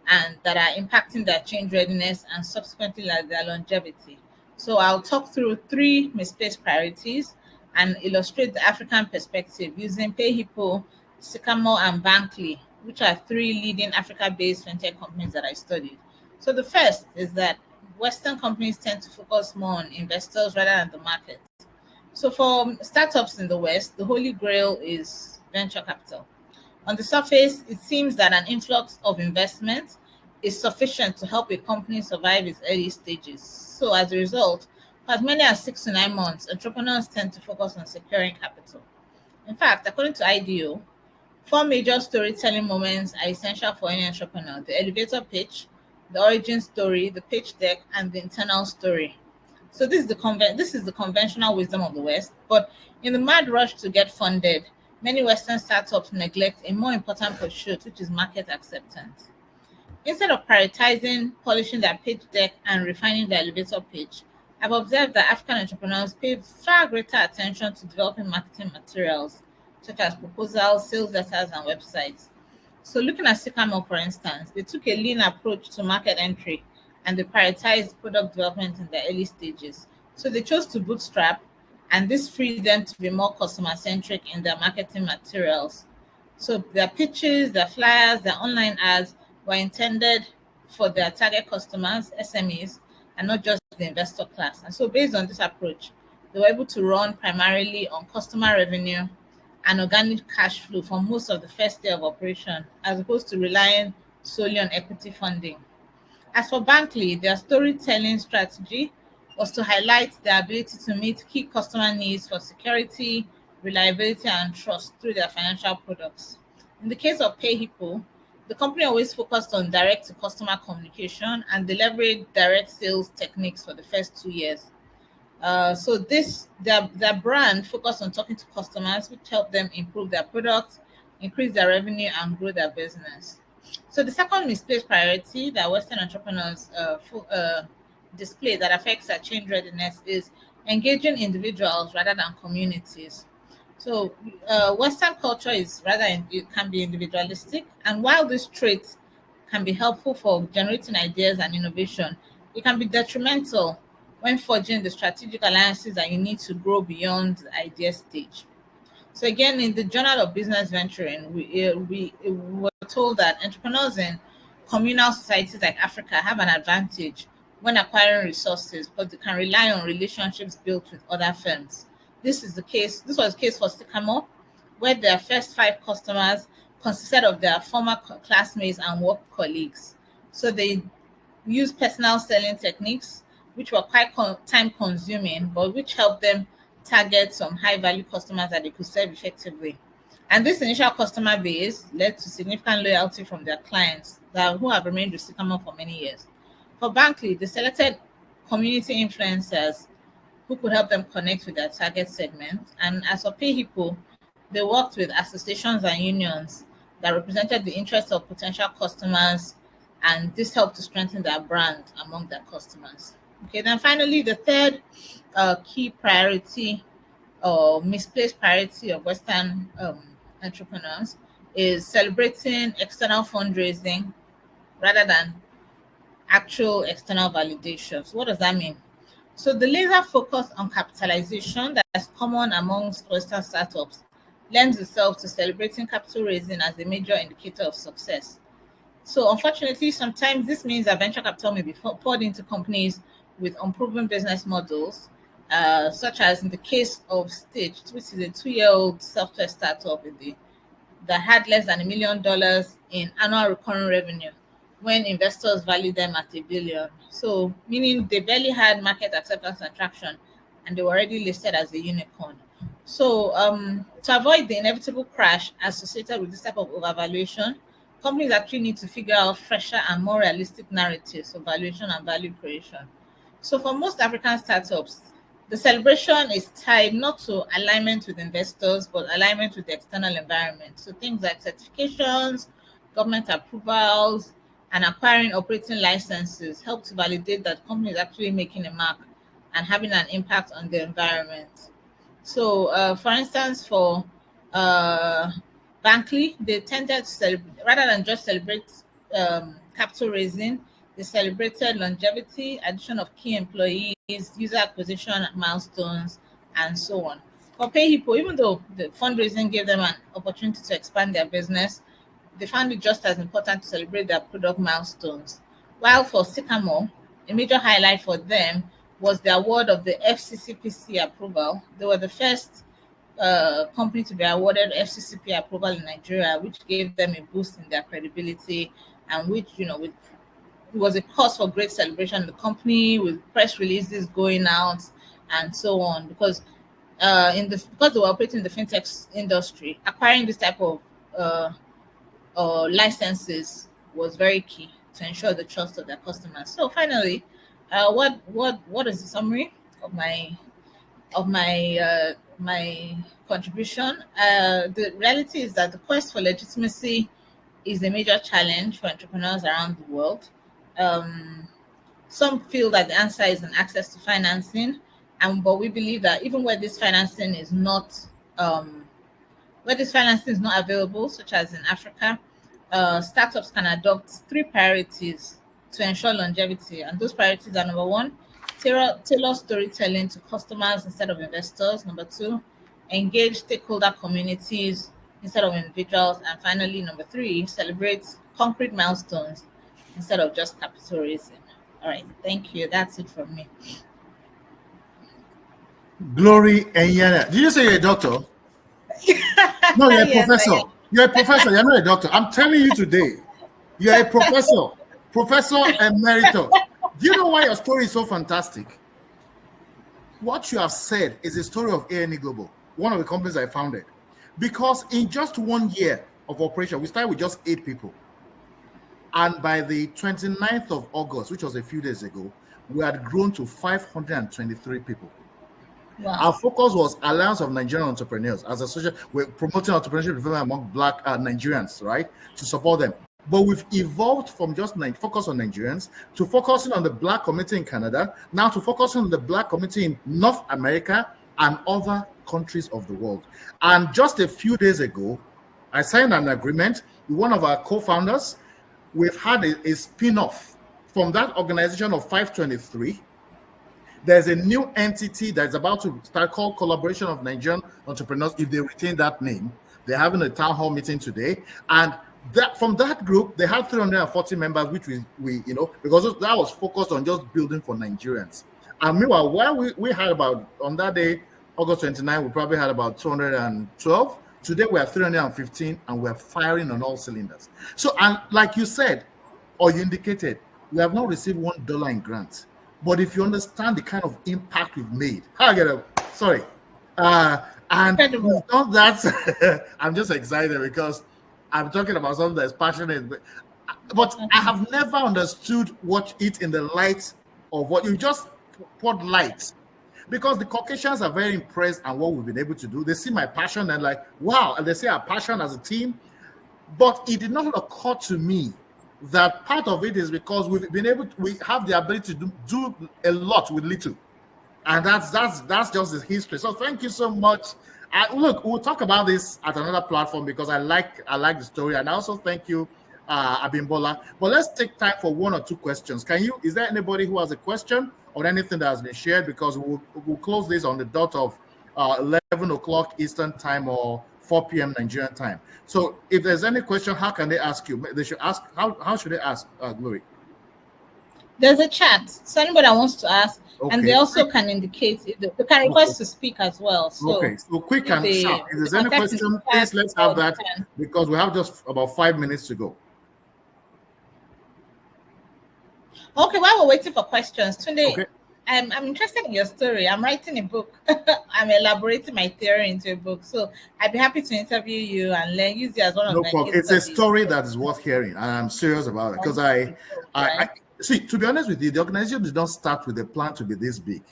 and that are impacting their change readiness and subsequently their longevity? So I'll talk through three misplaced priorities and illustrate the African perspective using PayHippo, Sycamore, and Bankley, which are three leading Africa-based fintech companies that I studied. So the first is that Western companies tend to focus more on investors rather than the market. So for startups in the West, the holy grail is venture capital. On the surface, it seems that an influx of investment is sufficient to help a company survive its early stages. So as a result, for as many as 6 to 9 months, entrepreneurs tend to focus on securing capital. In fact, according to IDEO, 4 major storytelling moments are essential for any entrepreneur: the elevator pitch, the origin story, the pitch deck, and the internal story. So this is the conventional wisdom of the West, but in the mad rush to get funded, many Western startups neglect a more important pursuit, which is market acceptance. Instead of prioritizing polishing their pitch deck and refining their elevator pitch, I've observed that African entrepreneurs pay far greater attention to developing marketing materials, such as proposals, sales letters, and websites. So looking at Sycamore, for instance, they took a lean approach to market entry and they prioritized product development in the early stages. So they chose to bootstrap, and this freed them to be more customer-centric in their marketing materials. So their pitches, their flyers, their online ads were intended for their target customers, SMEs, and not just the investor class. And so based on this approach, they were able to run primarily on customer revenue and organic cash flow for most of the first year of operation, as opposed to relying solely on equity funding. As for Bankley, their storytelling strategy was to highlight their ability to meet key customer needs for security, reliability, and trust through their financial products. In the case of PayHippo, the company always focused on direct-to-customer communication and they leveraged direct sales techniques for the first 2 years. So their brand focused on talking to customers, which helped them improve their products, increase their revenue, and grow their business. So the second misplaced priority that Western entrepreneurs display that affects their change readiness is engaging individuals rather than communities. So Western culture is it can be individualistic, and while this trait can be helpful for generating ideas and innovation, it can be detrimental when forging the strategic alliances that you need to grow beyond the idea stage. So again, in the Journal of Business Venturing, we were told that entrepreneurs in communal societies like Africa have an advantage when acquiring resources because they can rely on relationships built with other firms. This was the case for Sycamore, where their first 5 customers consisted of their former classmates and work colleagues. So they used personal selling techniques, which were quite time consuming, but which helped them target some high value customers that they could serve effectively. And this initial customer base led to significant loyalty from their clients who have remained with Sycamore for many years. For Bankley, they selected community influencers who could help them connect with their target segment. And as for PayHippo, they worked with associations and unions that represented the interests of potential customers, and this helped to strengthen their brand among their customers. Okay, then finally, the third key priority or misplaced priority of Western entrepreneurs is celebrating external fundraising rather than actual external validation. So what does that mean? So the laser focus on capitalization that is common amongst Western startups lends itself to celebrating capital raising as a major indicator of success. So unfortunately, sometimes this means that venture capital may be poured into companies with unproven business models, such as in the case of Stitch, which is a 2-year-old software startup that had less than $1 million in annual recurring revenue when investors value them at $1 billion. So meaning they barely had market acceptance and traction, and they were already listed as a unicorn. So to avoid the inevitable crash associated with this type of overvaluation, companies actually need to figure out fresher and more realistic narratives of valuation and value creation. So for most African startups, the celebration is tied not to alignment with investors, but alignment with the external environment. So things like certifications, government approvals, and acquiring operating licenses help to validate that company is actually making a mark and having an impact on the environment. So, for instance, for Bankley, they tended to celebrate, rather than just celebrate capital raising, they celebrated longevity, addition of key employees, user acquisition milestones, and so on. For PayHippo, even though the fundraising gave them an opportunity to expand their business, they found it just as important to celebrate their product milestones. While for Sycamore, a major highlight for them was the award of the FCCPC approval. They were the first company to be awarded FCCP approval in Nigeria, which gave them a boost in their credibility, and which, it was a cause for great celebration in the company, with press releases going out and so on, because because they were operating in the fintech industry, acquiring this type of licenses was very key to ensure the trust of their customers. So finally, what is the summary of my contribution? The reality is that the quest for legitimacy is a major challenge for entrepreneurs around the world. Some feel that the answer is in access to financing, but we believe that even where this financing is not available, such as in Africa, startups can adopt 3 priorities to ensure longevity. And those priorities are: number 1, tailor storytelling to customers instead of investors; number 2, engage stakeholder communities instead of individuals; and finally, number 3, celebrate concrete milestones instead of just capital raising. All right, thank you. That's it from me. Glory Enyana. Did you say you're a doctor? No, you're a professor. You're a professor. You're not a doctor. I'm telling you today, you're a professor. Professor Emeritus. Do you know why your story is so fantastic? What you have said is a story of ANE Global, one of the companies I founded. Because in just 1 year of operation, we started with just 8 people. And by the 29th of August, which was a few days ago, we had grown to 523 people. Wow. Our focus was Alliance of Nigerian Entrepreneurs. As a social, we're promoting entrepreneurship development among Black Nigerians, right, to support them. But we've evolved from just focus on Nigerians to focusing on the Black community in Canada, now to focusing on the Black community in North America and other countries of the world. And just a few days ago, I signed an agreement with one of our co-founders. We've had a spin-off from that organization of 523. There's a new entity that's about to start called Collaboration of Nigerian Entrepreneurs, if they retain that name. They're having a town hall meeting today. And that from that group, they had 340 members, which we because that was focused on just building for Nigerians. And meanwhile, while we had about, on that day, August 29, we probably had about 212. Today, we are 315, and we're firing on all cylinders. So, and like you said, or you indicated, we have not received $1 in grants. But if you understand the kind of impact we've made, and we've done that, I'm just excited because I'm talking about something that's passionate. But I have never understood what it in the light of what you just put light. Because the Caucasians are very impressed at what we've been able to do. They see my passion and like, wow, and they see our passion as a team. But it did not occur to me that part of it is because we have the ability to do a lot with little. And that's just the history. So thank you so much. Look, we'll talk about this at another platform because I like the story. And I also thank you, Abimbola. But let's take time for one or two questions. Is there anybody who has a question or anything that has been shared? Because we'll close this on the dot of 11 o'clock Eastern time or 4 p.m. Nigerian time. So if there's any question, how can they ask you? They should ask, how should they ask, Glory? There's a chat. So anybody that wants to ask, okay. And they also can indicate, they can request to speak as well. So okay, so quick and sharp. If there's any question, please let's have that because we have just about 5 minutes to go. Okay, while we're waiting for questions, Tunde, okay. I'm interested in your story. I'm writing a book. I'm elaborating my theory into a book. So I'd be happy to interview you and use you as one of my problem. It's a story that is worth hearing, and I'm serious about it because I see. To be honest with you, the organization did not start with a plan to be this big.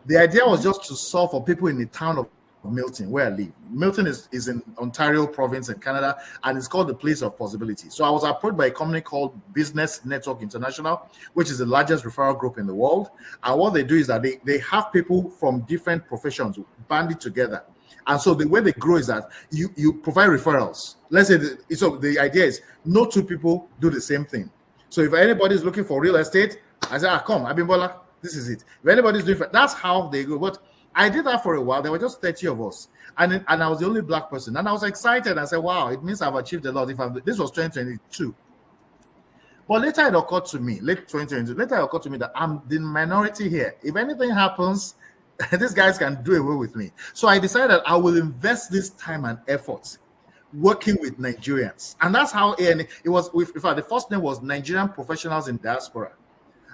The idea was just to solve for people in the town of Milton, where I live. Milton is in Ontario province in Canada, and it's called the place of possibility. So I was approached by a company called Business Network International, which is the largest referral group in the world. And what they do is that they have people from different professions banded together. And so the way they grow is that you provide referrals. Let's say, so the idea is no two people do the same thing. So if anybody is looking for real estate, I say, come, Abimbola, this is it. If anybody's doing, that's how they go. But I did that for a while. There were just 30 of us, and I was the only Black person, and I was excited. I said, "Wow, it means I've achieved a lot." This was 2022, but later it occurred to me, late 2022. Later it occurred to me that I'm the minority here. If anything happens, these guys can do away with me. So I decided I will invest this time and effort working with Nigerians, and that's how it was. In fact, the first name was Nigerian Professionals in Diaspora.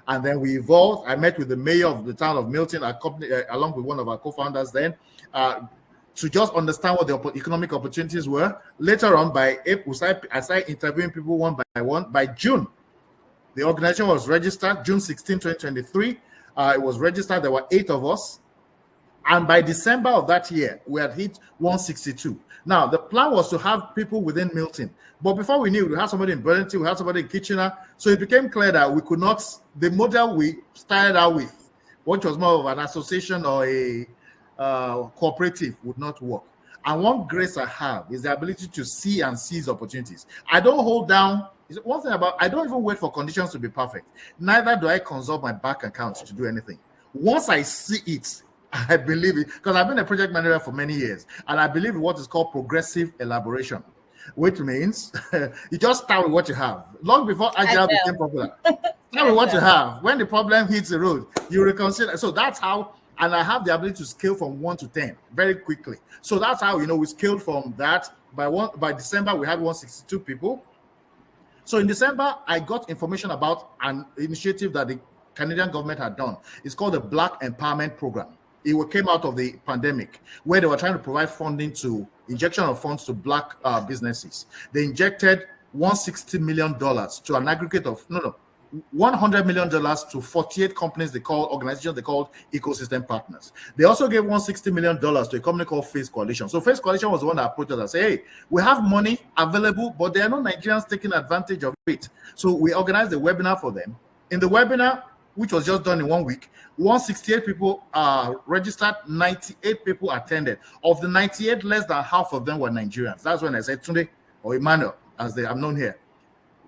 And then we evolved. I met with the mayor of the town of Milton, along with one of our co-founders then, to just understand what the economic opportunities were. Later on, by April, I started interviewing people one by one. By June, the organization was registered. June 16, 2023, it was registered. There were 8 of us. And by December of that year, we had hit 162. Now, the plan was to have people within Milton. But before we knew, we had somebody in Burlington, we had somebody in Kitchener. So it became clear that we could not, the model we started out with, which was more of an association or a cooperative, would not work. And one grace I have is the ability to see and seize opportunities. I don't hold down. One thing about, I don't even wait for conditions to be perfect. Neither do I consult my bank account to do anything. Once I see it, I believe it, because I've been a project manager for many years, and I believe in what is called progressive elaboration, which means you just start with what you have. Long before Agile became popular, start with what you have. When the problem hits the road, you reconsider. So that's how, and I have the ability to scale from 1 to 10 very quickly. So that's how, we scaled from that. By December, we had 162 people. So in December, I got information about an initiative that the Canadian government had done. It's called the Black Empowerment Program. It came out of the pandemic, where they were trying to provide funding injection of funds to Black businesses. They injected $160 million to an aggregate of, $100 million to 48 companies organizations they called ecosystem partners. They also gave $160 million to a company called Face Coalition. So Face Coalition was the one that approached us and said, hey, we have money available, but there are no Nigerians taking advantage of it. So we organized a webinar for them. In the webinar, which was just done in 1 week, 168 people registered, 98 people attended. Of the 98, less than half of them were Nigerians. That's when I said, Tunde or Emmanuel, as they are known here,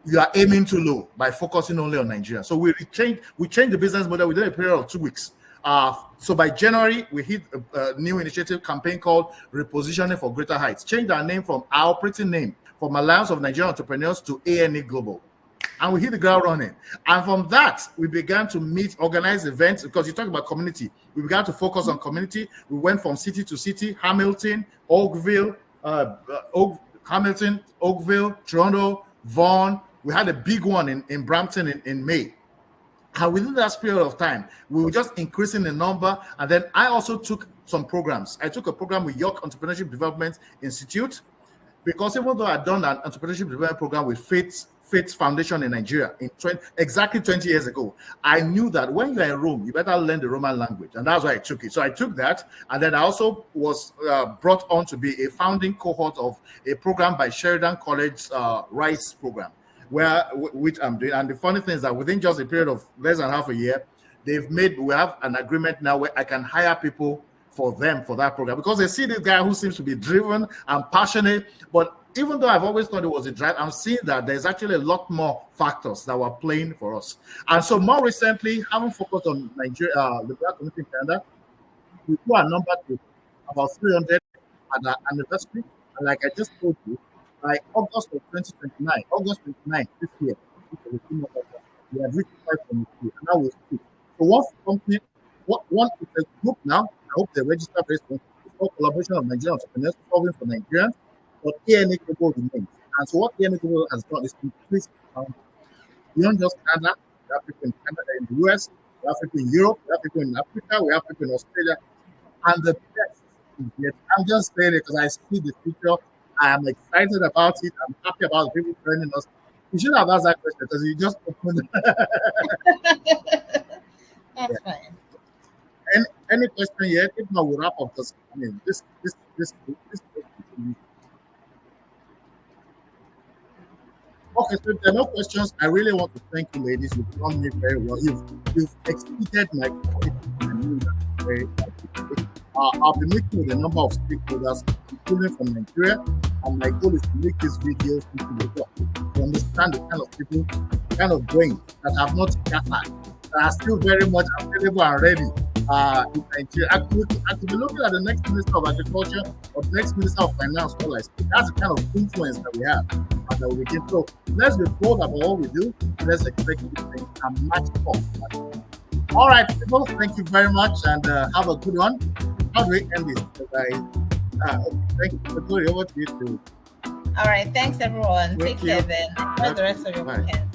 you are aiming too low by focusing only on Nigeria. So we changed the business model within a period of 2 weeks. So by January, we hit a new initiative campaign called Repositioning for Greater Heights. Changed our name from our operating name from Alliance of Nigerian Entrepreneurs to ANA Global. And we hit the ground running. And from that, we began to organize events, because you talk about community. We began to focus on community. We went from city to city, Hamilton, Oakville, Toronto, Vaughan. We had a big one in Brampton in May. And within that period of time, we were just increasing the number. And then I also took some programs. I took a program with York Entrepreneurship Development Institute, because even though I'd done an entrepreneurship development program with Faith Foundation in Nigeria exactly 20 years ago, I knew that when you're in Rome, you better learn the Roman language. And that's why I took it. So I took that. And then I also was brought on to be a founding cohort of a program by Sheridan College RISE program, which I'm doing. And the funny thing is that within just a period of less than half a year, we have an agreement now where I can hire people for that program, because they see this guy who seems to be driven and passionate. But even though I've always thought it was a drive, I'm seeing that there's actually a lot more factors that were playing for us. And so more recently, having focused on Nigeria, the Black community in Canada, we put our number to about 300 at our anniversary. And like I just told you, by August of 2029, August 29 this year, we have reached 5.2, and now we're still. So one is a group now. I hope they register very soon. It's called Collaboration of Nigerian Entrepreneurs Solving for Nigerians, but ANA Global remains. And so what ANA Global has done is increase beyond just Canada. We have people in Canada, in the US, we have people in Europe, we have people in Africa, we have people in Australia, and the best is yet. I'm just saying it because I see the future. I am excited about it. I'm happy about the people joining us. You should have asked that question, because you just opened. That's fine. Any question yet? If not, we'll wrap up, because I mean this. Okay, so if there are no questions, I really want to thank you, ladies. You've done me very well. You've exceeded my very I'll be meeting with a number of stakeholders, including from Nigeria, and my goal is to make this video to understand the kind of people, kind of brain that have not scattered, that are still very much available and ready in Nigeria. I could be looking at the next Minister of Agriculture or the next Minister of Finance. That's the kind of influence that we have and that we can. So let's be bold about what we do. Let's expect these things and match up. All right, people, thank you very much, and have a good one. How do we end this? Thank you. Over to you too. All right, thanks everyone. Take care then. Enjoy the rest of your weekend.